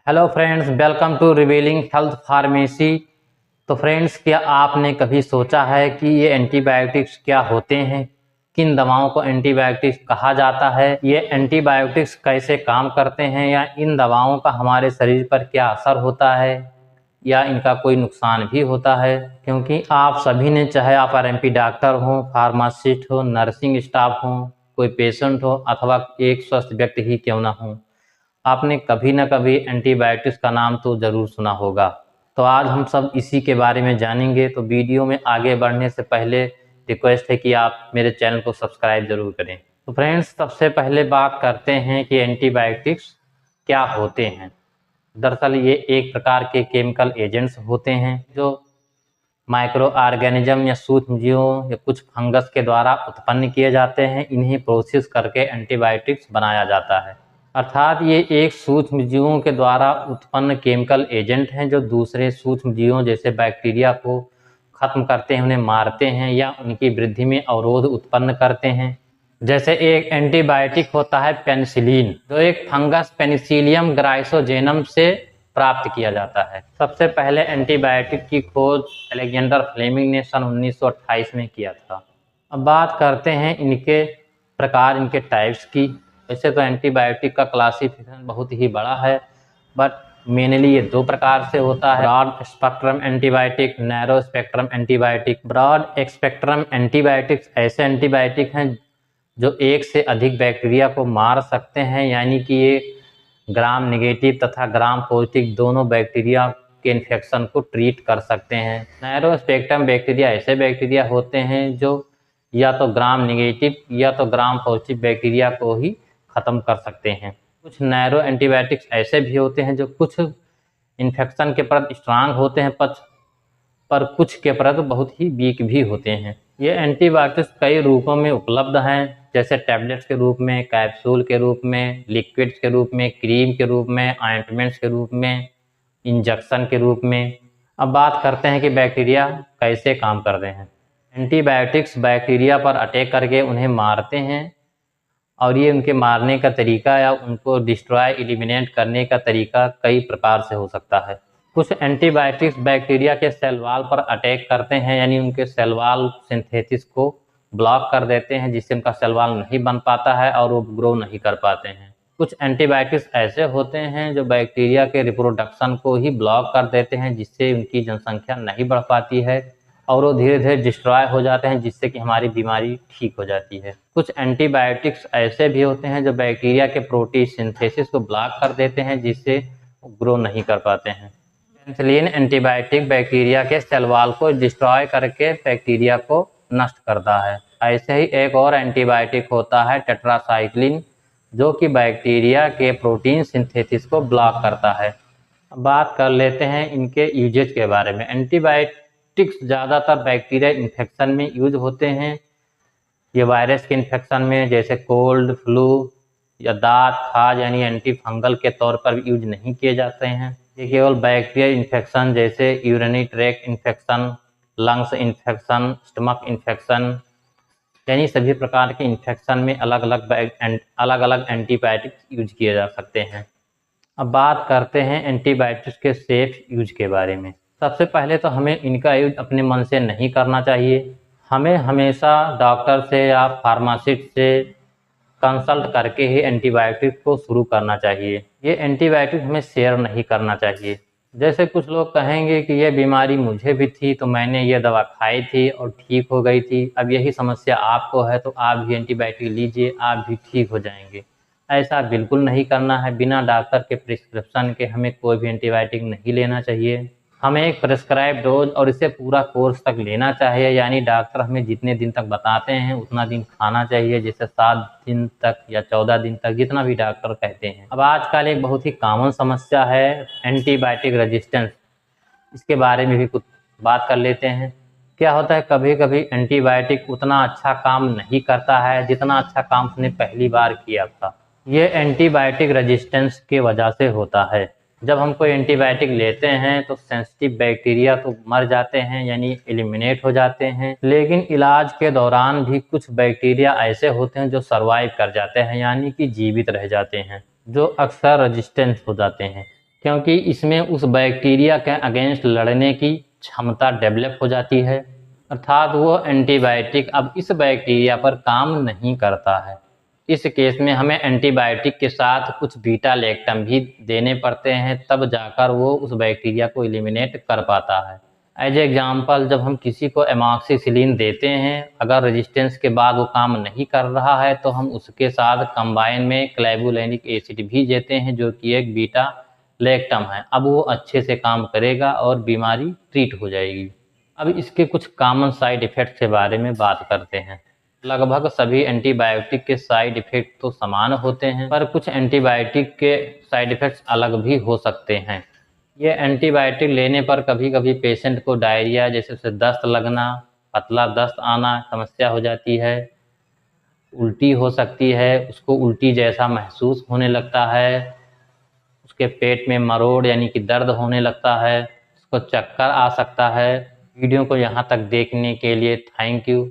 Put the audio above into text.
Hello friends, welcome to revealing health pharmacy. तो friends, क्या आपने कभी सोचा है कि ये एंटीबायोटिक्स क्या होते हैं? किन दवाओं को एंटीबायोटिक्स कहा जाता है? ये एंटीबायोटिक्स कैसे काम करते हैं, या इन दवाओं का हमारे शरीर पर क्या असर होता है, या इनका कोई नुकसान भी होता है? क्योंकि आप सभी ने, चाहे आप आरएमपी डॉक्टर हो, फार्मासिस्ट हो, नर्सिंग स्टाफ हो, कोई पेशेंट हो, अथवा एक स्वस्थ व्यक्ति ही क्यों ना हो, आपने कभी न कभी एंटीबायोटिक्स का नाम तो ज़रूर सुना होगा। तो आज हम सब इसी के बारे में जानेंगे। तो वीडियो में आगे बढ़ने से पहले रिक्वेस्ट है कि आप मेरे चैनल को सब्सक्राइब ज़रूर करें। तो फ्रेंड्स, सबसे पहले बात करते हैं कि एंटीबायोटिक्स क्या होते हैं। दरअसल ये एक प्रकार के केमिकल एजेंट्स होते हैं जो माइक्रो ऑर्गेनिज्म या सूक्ष्म जीवों या कुछ फंगस के द्वारा उत्पन्न किए जाते हैं। इन्हें प्रोसेस करके एंटीबायोटिक्स बनाया जाता है। अर्थात ये एक सूक्ष्म जीवों के द्वारा उत्पन्न केमिकल एजेंट हैं जो दूसरे सूक्ष्म जीवों जैसे बैक्टीरिया को खत्म करते हैं, उन्हें मारते हैं या उनकी वृद्धि में अवरोध उत्पन्न करते हैं। जैसे एक एंटीबायोटिक होता है पेनिसिलिन, जो एक फंगस पेनिसिलियम ग्राइसोजेनम से प्राप्त किया जाता है। सबसे पहले एंटीबायोटिक की खोज अलेक्जेंडर फ्लेमिंग ने सन 1928 में किया था। अब बात करते हैं इनके प्रकार, इनके टाइप्स की। वैसे तो एंटीबायोटिक का क्लासिफिकेशन बहुत ही बड़ा है, बट मेनली ये दो प्रकार से होता है: broad spectrum antibiotic, narrow spectrum antibiotic. Broad spectrum antibiotics ऐसे एंटीबायोटिक हैं जो एक से अधिक बैक्टीरिया को मार सकते हैं, यानी कि ये ग्राम नेगेटिव तथा ग्राम पॉजिटिव दोनों बैक्टीरिया के इन्फेक्शन को ट्रीट कर सकते हैं। नैरो स्पेक्ट्रम बैक्टीरिया ऐसे बैक्टीरिया होते हैं जो या तो ग्राम नेगेटिव या तो ग्राम पॉजिटिव बैक्टीरिया को ही ख़त्म कर सकते हैं। कुछ नैरो एंटीबायोटिक्स ऐसे भी होते हैं जो कुछ इन्फेक्शन के प्रति स्ट्रांग होते हैं, पर कुछ के प्रति बहुत ही वीक भी होते हैं। ये एंटीबायोटिक्स कई रूपों में उपलब्ध हैं, जैसे टैबलेट्स के रूप में, कैप्सूल के रूप में, लिक्विड्स के रूप में, क्रीम के रूप में, ऑइंटमेंट्स के रूप में, इंजेक्शन के रूप में। अब बात करते हैं कि बैक्टीरिया कैसे काम करते हैं। एंटीबायोटिक्स बैक्टीरिया पर अटैक करके उन्हें मारते हैं, और ये उनके मारने का तरीका या उनको डिस्ट्रॉय एलिमिनेट करने का तरीका कई प्रकार से हो सकता है। कुछ एंटीबायोटिक्स बैक्टीरिया के सेल वॉल पर अटैक करते हैं, यानी उनके सेल वॉल सिंथेसिस को ब्लॉक कर देते हैं, जिससे उनका सेल वॉल नहीं बन पाता है और वो ग्रो नहीं कर पाते हैं। कुछ एंटीबायोटिक्स ऐसे होते हैं जो बैक्टीरिया के रिप्रोडक्शन को ही ब्लॉक कर देते हैं, जिससे उनकी जनसंख्या नहीं बढ़ पाती है और वो धीरे धीरे डिस्ट्रॉय हो जाते हैं, जिससे कि हमारी बीमारी ठीक हो जाती है। कुछ एंटीबायोटिक्स ऐसे भी होते हैं जो बैक्टीरिया के प्रोटीन सिंथेसिस को ब्लॉक कर देते हैं, जिससे ग्रो नहीं कर पाते हैं। पेनिसिलिन एंटीबायोटिक बैक्टीरिया के सेल वॉल को डिस्ट्रॉय करके बैक्टीरिया को नष्ट करता है। ऐसे ही एक और एंटीबायोटिक होता है टेट्रासाइक्लिन, जो कि बैक्टीरिया के प्रोटीन सिंथेसिस को ब्लॉक करता है। अब बात कर लेते हैं इनके यूजेज के बारे में। एंटीबायोटिक्स ज़्यादातर बैक्टीरिया इन्फेक्शन में यूज होते हैं। ये वायरस के इन्फेक्शन में, जैसे कोल्ड, फ्लू या दांत, खाज, यानी एंटी फंगल के तौर पर यूज नहीं किए जाते हैं। ये केवल बैक्टीरिया इन्फेक्शन जैसे urinary tract infection, lungs infection, stomach infection, यानी सभी प्रकार के इन्फेक्शन में अलग अलग एंटीबायोटिक्स यूज किए जा सकते हैं। अब बात करते हैं एंटीबायोटिक्स के सेफ यूज के बारे में। सबसे पहले तो हमें इनका यूज अपने मन से नहीं करना चाहिए। हमें हमेशा डॉक्टर से या फार्मासिस्ट से कंसल्ट करके ही एंटीबायोटिक को शुरू करना चाहिए। ये एंटीबायोटिक हमें शेयर नहीं करना चाहिए। जैसे कुछ लोग कहेंगे कि ये बीमारी मुझे भी थी तो मैंने ये दवा खाई थी और ठीक हो गई थी, अब यही समस्या आपको है तो आप भी एंटीबायोटिक लीजिए, आप भी ठीक हो जाएंगे। ऐसा बिल्कुल नहीं करना है। बिना डॉक्टर के प्रिस्क्रिप्शन के हमें कोई भी एंटीबायोटिक नहीं लेना चाहिए। हमें एक प्रिस्क्राइब डोज और इसे पूरा कोर्स तक लेना चाहिए, यानी डॉक्टर हमें जितने दिन तक बताते हैं उतना दिन खाना चाहिए, जैसे 7 दिन तक या 14 दिन तक, जितना भी डॉक्टर कहते हैं। अब आजकल एक बहुत ही कॉमन समस्या है एंटीबायोटिक रेजिस्टेंस। इसके बारे में भी कुछ बात कर लेते हैं। क्या होता है, कभी कभी एंटीबायोटिक उतना अच्छा काम नहीं करता है जितना अच्छा काम उसने पहली बार किया था। ये एंटीबायोटिक रेजिस्टेंस की वजह से होता है। जब हम कोई एंटीबायोटिक लेते हैं तो सेंसिटिव बैक्टीरिया तो मर जाते हैं, यानी एलिमिनेट हो जाते हैं, लेकिन इलाज के दौरान भी कुछ बैक्टीरिया ऐसे होते हैं जो सर्वाइव कर जाते हैं, यानी कि जीवित रह जाते हैं, जो अक्सर रेजिस्टेंट हो जाते हैं। क्योंकि इसमें उस बैक्टीरिया के अगेंस्ट लड़ने की क्षमता डेवलप हो जाती है, अर्थात वो एंटीबायोटिक अब इस बैक्टीरिया पर काम नहीं करता है। इस केस में हमें एंटीबायोटिक के साथ कुछ बीटा लैक्टम भी देने पड़ते हैं, तब जाकर वो उस बैक्टीरिया को एलिमिनेट कर पाता है। एज एग्जाम्पल, जब हम किसी को एमॉक्सिसिलिन देते हैं, अगर रेजिस्टेंस के बाद वो काम नहीं कर रहा है तो हम उसके साथ कंबाइन में क्लैवुलेनिक एसिड भी देते हैं, जो कि एक बीटा लैक्टम है। अब वो अच्छे से काम करेगा और बीमारी ट्रीट हो जाएगी। अब इसके कुछ कॉमन साइड इफ़ेक्ट्स के बारे में बात करते हैं। लगभग सभी एंटीबायोटिक के साइड इफ़ेक्ट तो समान होते हैं, पर कुछ एंटीबायोटिक के साइड इफ़ेक्ट्स अलग भी हो सकते हैं। ये एंटीबायोटिक लेने पर कभी कभी पेशेंट को डायरिया जैसे दस्त लगना, पतला दस्त आना समस्या हो जाती है, उल्टी हो सकती है, उसको उल्टी जैसा महसूस होने लगता है, उसके पेट में मरोड़ यानी कि दर्द होने लगता है, उसको चक्कर आ सकता है। वीडियो को यहाँ तक देखने के लिए थैंक यू।